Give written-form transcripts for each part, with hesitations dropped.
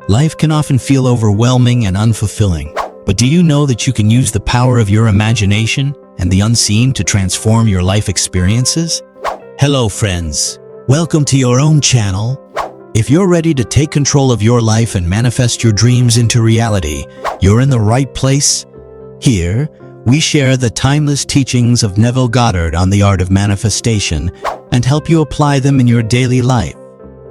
Life can often feel overwhelming and unfulfilling, but do you know that you can use the power of your imagination and the unseen to transform your life experiences? Hello friends, welcome to your own channel. If you're ready to take control of your life and manifest your dreams into reality, you're in the right place. Here, we share the timeless teachings of Neville Goddard on the art of manifestation and help you apply them in your daily life.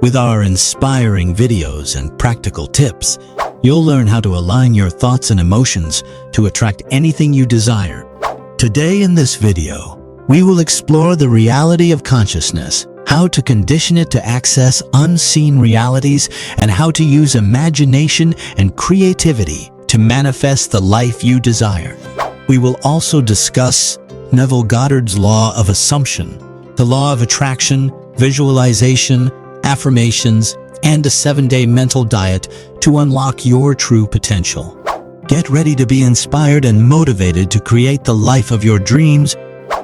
With our inspiring videos and practical tips, you'll learn how to align your thoughts and emotions to attract anything you desire. Today in this video, we will explore the reality of consciousness, how to condition it to access unseen realities, and how to use imagination and creativity to manifest the life you desire. We will also discuss Neville Goddard's law of assumption, the law of attraction, visualization, affirmations, and a 7-day mental diet to unlock your true potential. Get ready to be inspired and motivated to create the life of your dreams.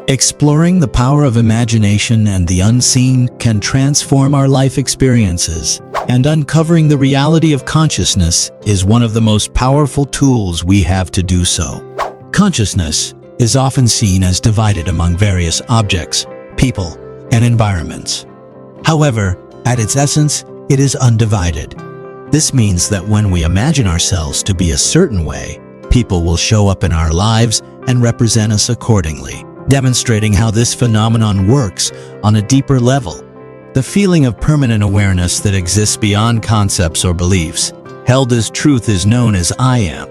Exploring the power of imagination and the unseen can transform our life experiences, and uncovering the reality of consciousness is one of the most powerful tools we have to do so. Consciousness is often seen as divided among various objects, people, and environments. However, at its essence, it is undivided. This means that when we imagine ourselves to be a certain way, people will show up in our lives and represent us accordingly, demonstrating how this phenomenon works on a deeper level. The feeling of permanent awareness that exists beyond concepts or beliefs, held as truth, is known as I am.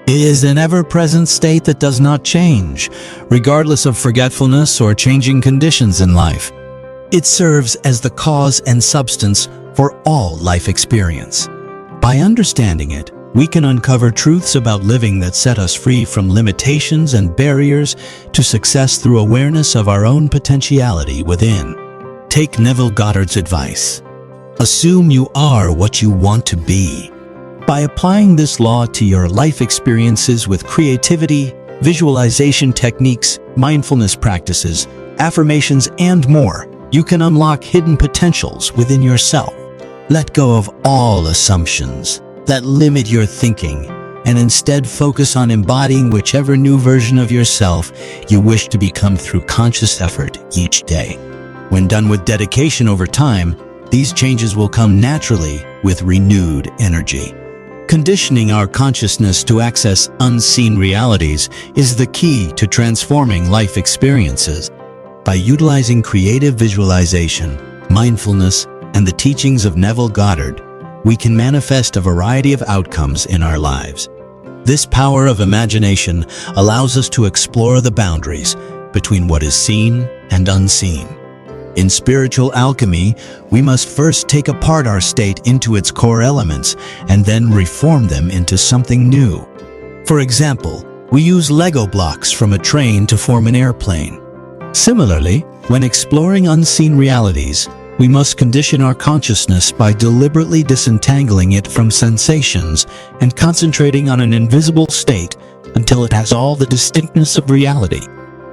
It is an ever-present state that does not change, regardless of forgetfulness or changing conditions in life. It serves as the cause and substance for all life experience. By understanding it, we can uncover truths about living that set us free from limitations and barriers to success through awareness of our own potentiality within. Take Neville Goddard's advice. Assume you are what you want to be. By applying this law to your life experiences with creativity, visualization techniques, mindfulness practices, affirmations, and more, you can unlock hidden potentials within yourself. Let go of all assumptions that limit your thinking, and instead focus on embodying whichever new version of yourself you wish to become through conscious effort each day. When done with dedication over time, these changes will come naturally with renewed energy. Conditioning our consciousness to access unseen realities is the key to transforming life experiences. By utilizing creative visualization, mindfulness, and the teachings of Neville Goddard, we can manifest a variety of outcomes in our lives. This power of imagination allows us to explore the boundaries between what is seen and unseen. In spiritual alchemy, we must first take apart our state into its core elements and then reform them into something new. For example, we use Lego blocks from a train to form an airplane. Similarly, when exploring unseen realities, we must condition our consciousness by deliberately disentangling it from sensations and concentrating on an invisible state until it has all the distinctness of reality.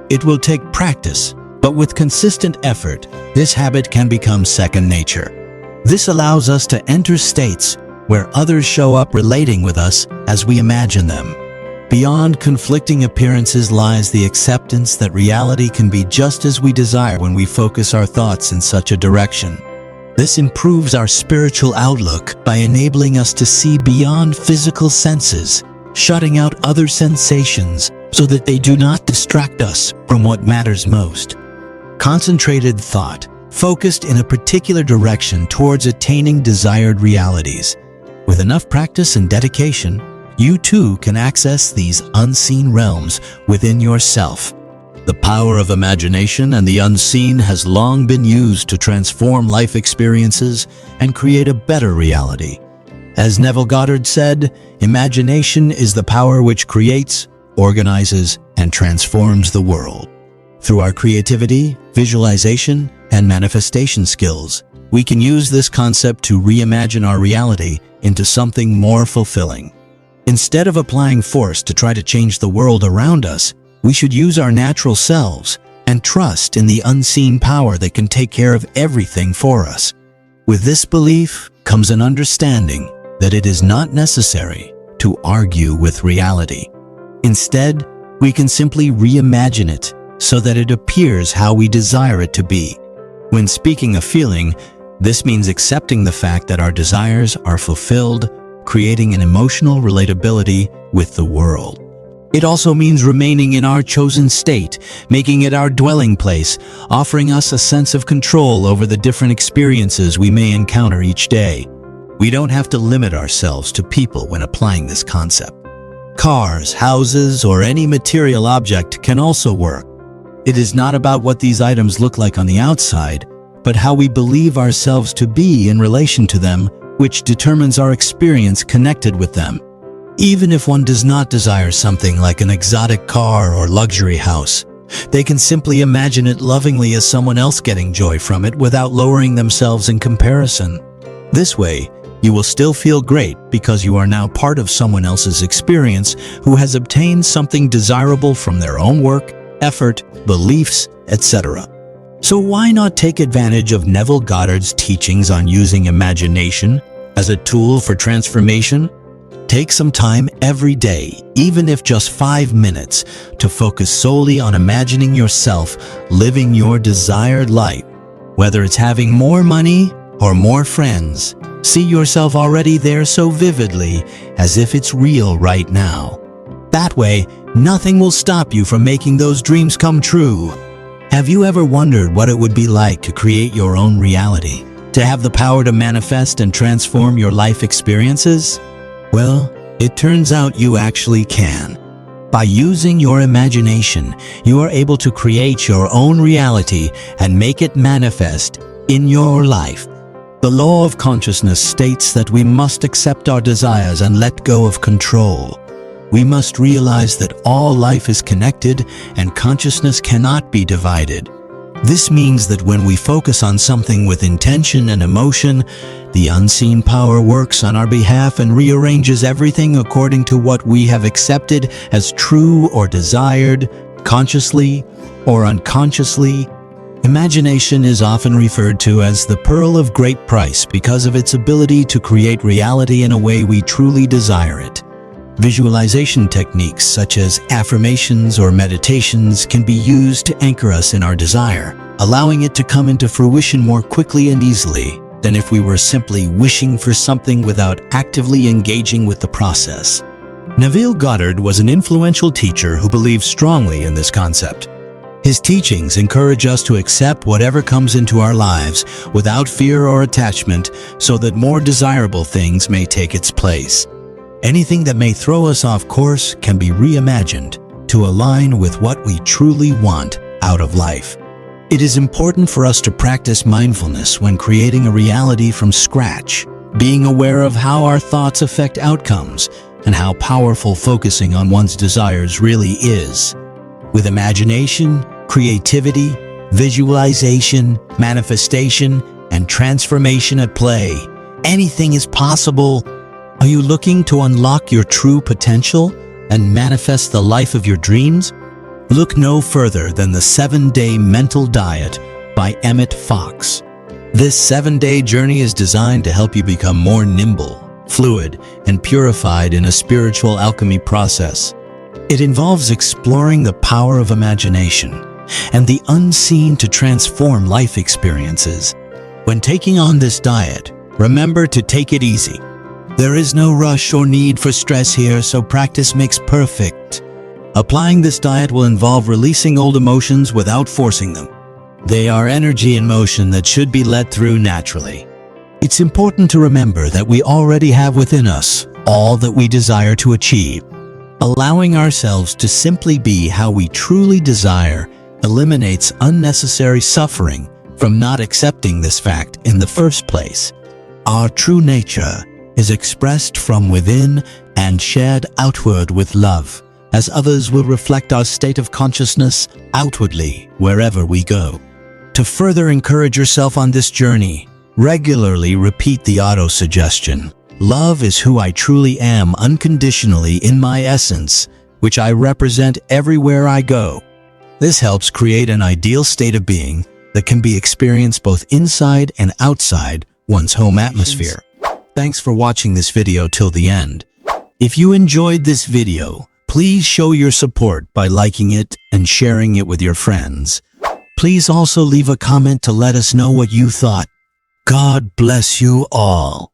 It will take practice, but with consistent effort, this habit can become second nature. This allows us to enter states where others show up relating with us as we imagine them. Beyond conflicting appearances lies the acceptance that reality can be just as we desire when we focus our thoughts in such a direction. This improves our spiritual outlook by enabling us to see beyond physical senses, shutting out other sensations so that they do not distract us from what matters most. Concentrated thought, focused in a particular direction towards attaining desired realities. With enough practice and dedication, you too can access these unseen realms within yourself. The power of imagination and the unseen has long been used to transform life experiences and create a better reality. As Neville Goddard said, imagination is the power which creates, organizes, and transforms the world. Through our creativity, visualization, and manifestation skills, we can use this concept to reimagine our reality into something more fulfilling. Instead of applying force to try to change the world around us, we should use our natural selves and trust in the unseen power that can take care of everything for us. With this belief comes an understanding that it is not necessary to argue with reality. Instead, we can simply reimagine it so that it appears how we desire it to be. When speaking of feeling, this means accepting the fact that our desires are fulfilled, creating an emotional relatability with the world. It also means remaining in our chosen state, making it our dwelling place, offering us a sense of control over the different experiences we may encounter each day. We don't have to limit ourselves to people when applying this concept. Cars, houses, or any material object can also work. It is not about what these items look like on the outside, but how we believe ourselves to be in relation to them, which determines our experience connected with them. Even if one does not desire something like an exotic car or luxury house, they can simply imagine it lovingly as someone else getting joy from it without lowering themselves in comparison. This way, you will still feel great because you are now part of someone else's experience who has obtained something desirable from their own work, effort, beliefs, etc. So why not take advantage of Neville Goddard's teachings on using imagination as a tool for transformation? Take some time every day, even if just 5 minutes, to focus solely on imagining yourself living your desired life. Whether it's having more money or more friends, see yourself already there so vividly as if it's real right now. That way, nothing will stop you from making those dreams come true. Have you ever wondered what it would be like to create your own reality? To have the power to manifest and transform your life experiences? Well, it turns out you actually can. By using your imagination, you are able to create your own reality and make it manifest in your life. The law of consciousness states that we must accept our desires and let go of control. We must realize that all life is connected and consciousness cannot be divided. This means that when we focus on something with intention and emotion, the unseen power works on our behalf and rearranges everything according to what we have accepted as true or desired, consciously or unconsciously. Imagination is often referred to as the pearl of great price because of its ability to create reality in a way we truly desire it. Visualization techniques such as affirmations or meditations can be used to anchor us in our desire, allowing it to come into fruition more quickly and easily than if we were simply wishing for something without actively engaging with the process. Neville Goddard was an influential teacher who believed strongly in this concept. His teachings encourage us to accept whatever comes into our lives without fear or attachment so that more desirable things may take its place. Anything that may throw us off course can be reimagined to align with what we truly want out of life. It is important for us to practice mindfulness when creating a reality from scratch, being aware of how our thoughts affect outcomes and how powerful focusing on one's desires really is. With imagination, creativity, visualization, manifestation, and transformation at play, anything is possible. Are you looking to unlock your true potential and manifest the life of your dreams? Look no further than the 7-Day Mental Diet by Emmett Fox. This 7-day journey is designed to help you become more nimble, fluid, and purified in a spiritual alchemy process. It involves exploring the power of imagination and the unseen to transform life experiences. When taking on this diet, remember to take it easy. There is no rush or need for stress here, so practice makes perfect. Applying this diet will involve releasing old emotions without forcing them. They are energy in motion that should be let through naturally. It's important to remember that we already have within us all that we desire to achieve. Allowing ourselves to simply be how we truly desire eliminates unnecessary suffering from not accepting this fact in the first place. Our true nature is expressed from within and shared outward with love, as others will reflect our state of consciousness outwardly wherever we go. To further encourage yourself on this journey, regularly repeat the auto-suggestion. Love is who I truly am unconditionally in my essence, which I represent everywhere I go. This helps create an ideal state of being that can be experienced both inside and outside one's home atmosphere. Thanks for watching this video till the end. If you enjoyed this video, please show your support by liking it and sharing it with your friends. Please also leave a comment to let us know what you thought. God bless you all.